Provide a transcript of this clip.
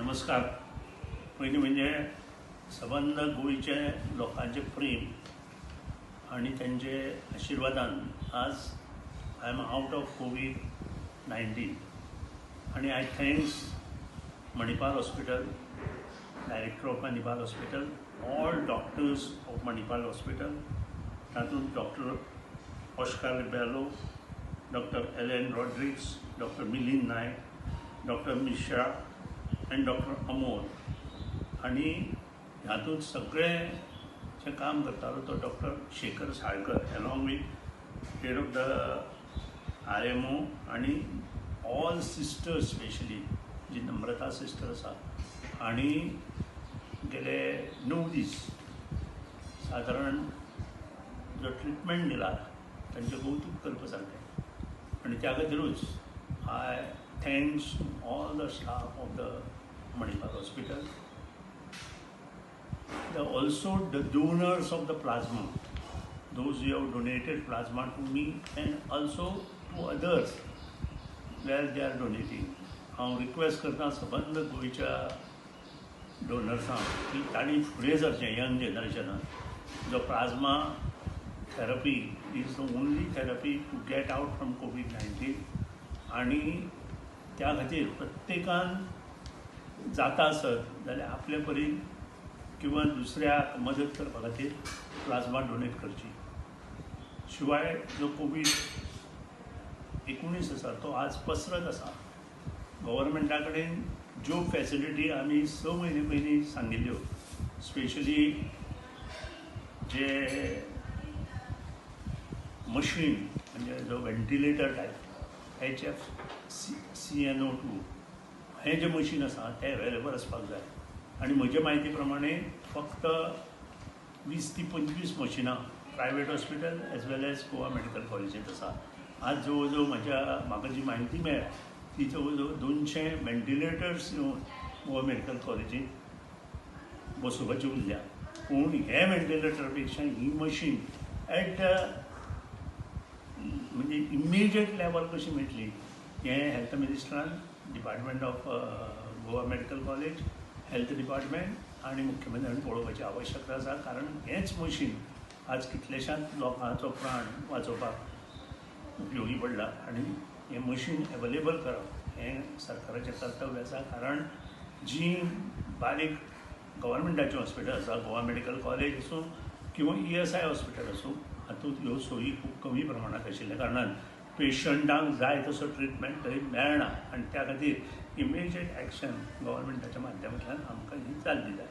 नमस्कार. पयलीं म्हणजे सबंद गोयचे लोकांचे प्रेम आणि त्यांचे आशिर्वादान आज I am out of COVID आणि I thanks Manipal hospital, director of Manipal hospital, all doctors of Manipal hospital, तातूंत doctor Oscar Rebello, doctor Ellen Rodrigues, doctor Milind Naik, doctor Mishra and doctor Amol. आणि हातूंत सगळें जे काम करतालो तो doctor Shekhar Salkar along with head of the RMO आणि ऑल सिस्टर्स, स्पेशली जी नम्रता सिस्टर आसा. आणि गेले 9 दीस सादारण जो ट्रिटमेंट दिला तांचें कौतुक करपा सारकें. आणि त्या खातीरूच I thanks all the staff of the Manipal Hospital, also the donors of the plasma, those who have donated plasma to me and also to others where they are donating. हांव request करता सबंद गोंयच्या डोनर्सांक की तांणी फुडें सरचें young जनरेशनान. जो plasma therapy is the only therapy to get out from COVID. आणि त्या खातीर प्रत्येकान जाता आसत जाल्यार आपले परीन किंवा दुसऱ्याक मदत करपा खातीर प्लाज्मा डोनेट करची. शिवाय जो कोविड-19 आसा तो आज पसरत आसा. गव्हर्मेंटा कडेन ज्यो फॅसिलिटी आमी 6 म्हयने पयलीं सांगिल्ल्यो, स्पेशली जे मशीन म्हणजे जो व्हेंटिलेटर टायप HFCNO2 हे जे मशीन आसा ते अवेलेबल आसपाक जाय. आणि म्हजे म्हायती प्रमाणे फक्त 20 ते 25 मशिनां प्रायवेट हॉस्पिटल एज वेल एज गोवा मेडिकल कॉलेजींत आसा. आज जवळ जवळ म्हाका जी म्हायती मेळ्ळ्या ती जवळ जवळ 200 व्हेंटिलेटर्स येवन गोवा मेडिकल कॉलेजींत बसोवपाची उरल्या. पूण हे व्हेंटिलेटर पेक्षा ही मशीन एट म्हणजे इमिजिएट लेवल कशी मेळटली हें हेल्थ मिनिस्टरान, department of Goa medical college, health department आणि मुख्यमंत्र्यांनी पळोवपाची आवश्यकता आसा. कारण हेंच मशीन आज कितलेशांच लोकांचो प्राण वाचोवपाक उपयोगी पडला. आणि हें मशीन अवेलेबल करप हें सरकाराचें कर्तव्य आसा. कारण जी बारीक गव्हर्मेंटाचीं हॉस्पिटल आसा, गोवा मेडिकल कॉलेज आसूं किंवा ESI हॉस्पिटल आसूं, हातूंत ह्यो सोयी खूब कमी प्रमाणांत आशिल्ल्या कारणान पेशंटांक जाय तसो ट्रिटमेंट थंय मेळना. आनी त्या खातीर इमिजिएट एक्शन गव्हर्मेंटाच्या माध्यमांतल्यान आमकां ही जाल्ली जाय.